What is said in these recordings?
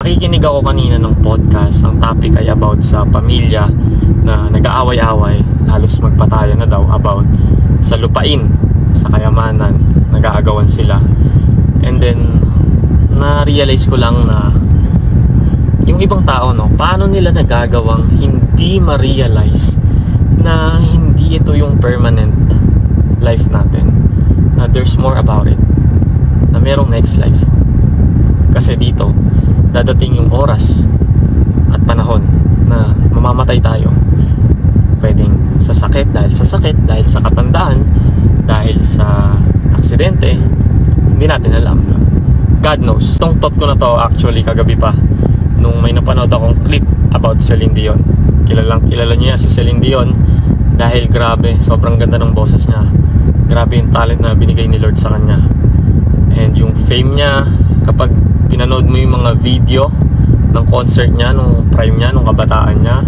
Nakikinig ako kanina ng podcast. Ang topic ay about sa pamilya na nag-aaway-away, halos magpatayan na daw about sa lupain, sa kayamanan, nag-aagawan sila. And then na-realize ko lang na yung ibang tao, paano nila nagagawang hindi ma-realize na hindi ito yung permanent life natin, na there's more about it, na merong next life. Kasi dito dadating yung oras at panahon na mamamatay tayo. Pwedeng sa sakit, dahil sa katandaan, dahil sa aksidente, hindi natin alam. God knows. Itong thought ko na to actually kagabi pa, nung may napanood akong clip about Celine Dion. Kilala niyo yan si Celine Dion dahil grabe, sobrang ganda ng boses niya. Grabe yung talent na binigay ni Lord sa kanya. And yung fame niya, kapag pinanood mo yung mga video ng concert niya, nung prime niya, nung kabataan niya,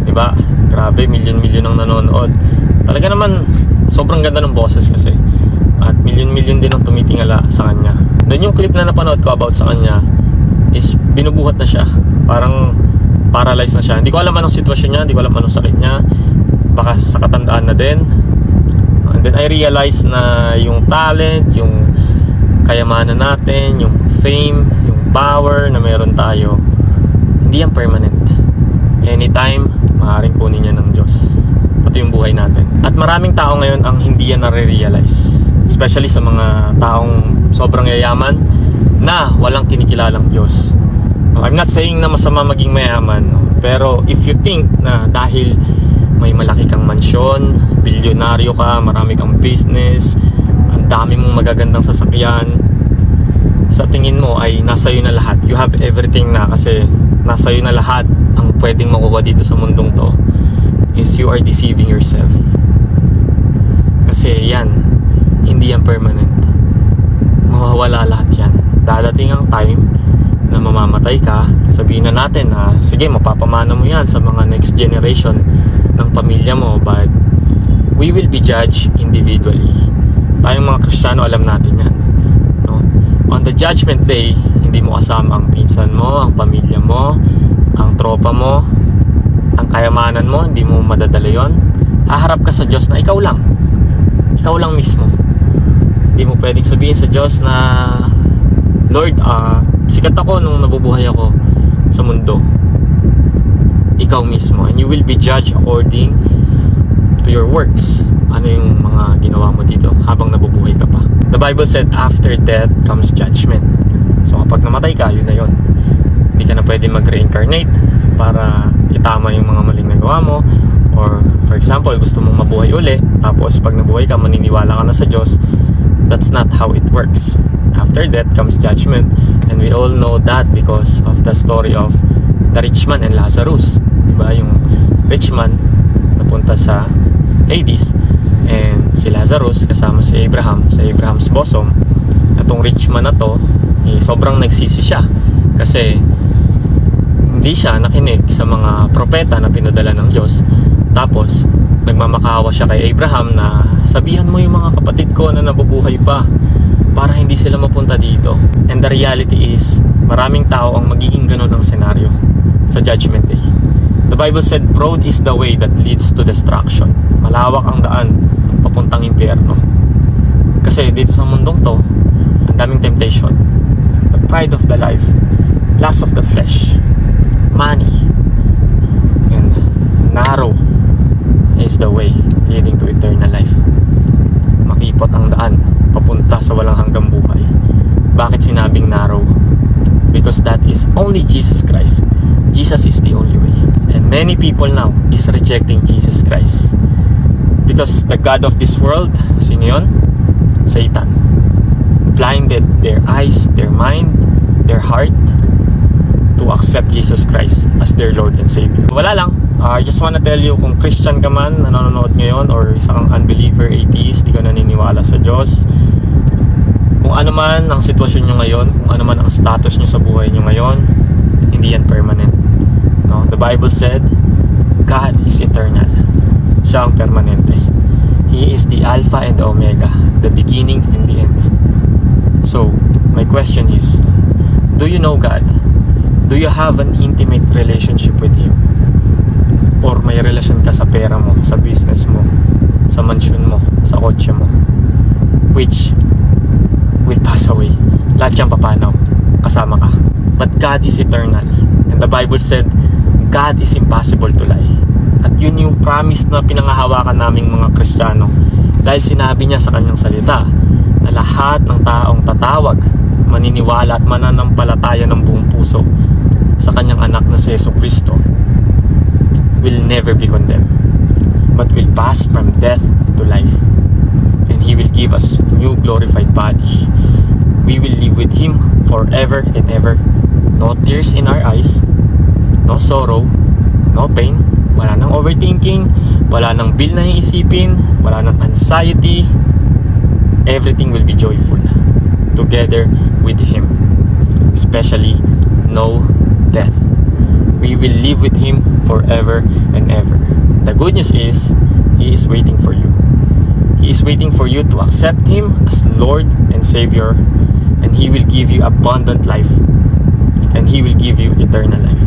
diba? Grabe, milyon-milyon ang nanonood. Talaga naman, sobrang ganda ng boses kasi. At milyon-milyon din ang tumitingala sa kanya. Doon yung clip na napanood ko about sa kanya is binubuhat na siya. Parang paralyzed na siya. Hindi ko alam anong sitwasyon niya, hindi ko alam anong sakit niya. Baka sa katandaan na din. And then I realized na yung talent, yung kayamanan natin, yung fame, yung power na meron tayo, hindi yan permanent. Anytime, maaaring kunin yan ng Diyos. Pati yung buhay natin. At maraming tao ngayon ang hindi yan nare-realize. Especially sa mga taong sobrang yayaman na walang kinikilalang Diyos. I'm not saying na masama maging mayaman, pero if you think na dahil may malaki kang mansyon, bilyonaryo ka, marami kang business, ang dami mong magagandang sasakyan, sa tingin mo ay nasa iyo na lahat. You have everything na kasi nasa iyo na lahat ang pwedeng makuha dito sa mundong to, is you are deceiving yourself. Kasi yan, hindi yan permanent. Mawawala lahat yan. Dadating ang time na mamamatay ka. Sabihin na natin na sige, mapapamana mo yan sa mga next generation ng pamilya mo, but we will be judged individually. Tayong mga Kristiyano, alam natin yan. On the judgment day, hindi mo kasama ang pinsan mo, ang pamilya mo, ang tropa mo, ang kayamanan mo, hindi mo madadala yon. Haharap ka sa Diyos na ikaw lang mismo. Hindi mo pwedeng sabihin sa Diyos na Lord, sikat ako nung nabubuhay ako sa mundo. Ikaw mismo, and you will be judged according to your works. Ano yung mga ginawa mo dito habang nabubuhay ka pa. The Bible said after death comes judgment. So kapag namatay ka, yun na yun. Hindi ka na pwede mag-reincarnate para itama yung mga maling nagawa mo. Or for example, gusto mong mabuhay uli, tapos pag nabuhay ka, maniniwala ka na sa Diyos. That's not how it works. After death comes judgment. And we all know that because of the story of the rich man and Lazarus. Diba? Yung rich man napunta sa Hades, and si Lazarus kasama si Abraham sa Abraham's bosom. Itong rich man na to, sobrang nagsisi siya kasi hindi siya nakinig sa mga propeta na pinadala ng Diyos. Tapos nagmamakawa siya kay Abraham na sabihan mo yung mga kapatid ko na nabubuhay pa para hindi sila mapunta dito. And the reality is, maraming tao ang magiging ganun ang senaryo sa judgment day. The Bible said, broad is the way that leads to destruction. Malawak ang daan papuntang impyerno. Kasi dito sa mundong to, ang daming temptation. The pride of the life, lust of the flesh, money, and narrow is the way leading to eternal life. Makipot ang daan papunta sa walang hanggang buhay. Bakit sinabing narrow? Because that is only Jesus Christ. Jesus is the only way. And many people now is rejecting Jesus Christ. Because the God of this world, sino yun? Satan. Blinded their eyes, their mind, their heart to accept Jesus Christ as their Lord and Savior. Wala lang. I just wanna tell you, kung Christian ka man, nanonood ngayon, or isa kang unbeliever, atheist, di ka naniniwala sa Diyos, kung ano man ang sitwasyon nyo ngayon, kung ano man ang status nyo sa buhay nyo ngayon, hindi yan permanent. No? The Bible said, God is eternal. Siya ang permanente. He is the Alpha and the Omega, the beginning and the end. So, my question is, do you know God? Do you have an intimate relationship with Him? Or may relasyon ka sa pera mo, sa business mo, sa mansyon mo, sa kotse mo, which will pass away. Lahat yan papanaw. Kasama ka. But God is eternal. And the Bible said, God is impossible to lie. At yun yung promise na pinangahawakan naming mga Kristiyano. Dahil sinabi niya sa kanyang salita na lahat ng taong tatawag, maniniwala at mananampalataya ng buong puso sa kanyang anak na si Jesucristo will never be condemned, but will pass from death to life. And He will give us a new glorified body. We will live with Him forever and ever. No tears in our eyes, no sorrow, no pain, wala nang overthinking, wala nang bill na iisipin, wala nang anxiety. Everything will be joyful together with Him. Especially no death. We will live with Him forever and ever. The good news is, He is waiting for you. He is waiting for you to accept Him as Lord and Savior, and He will give you abundant life, and He will give you eternal life.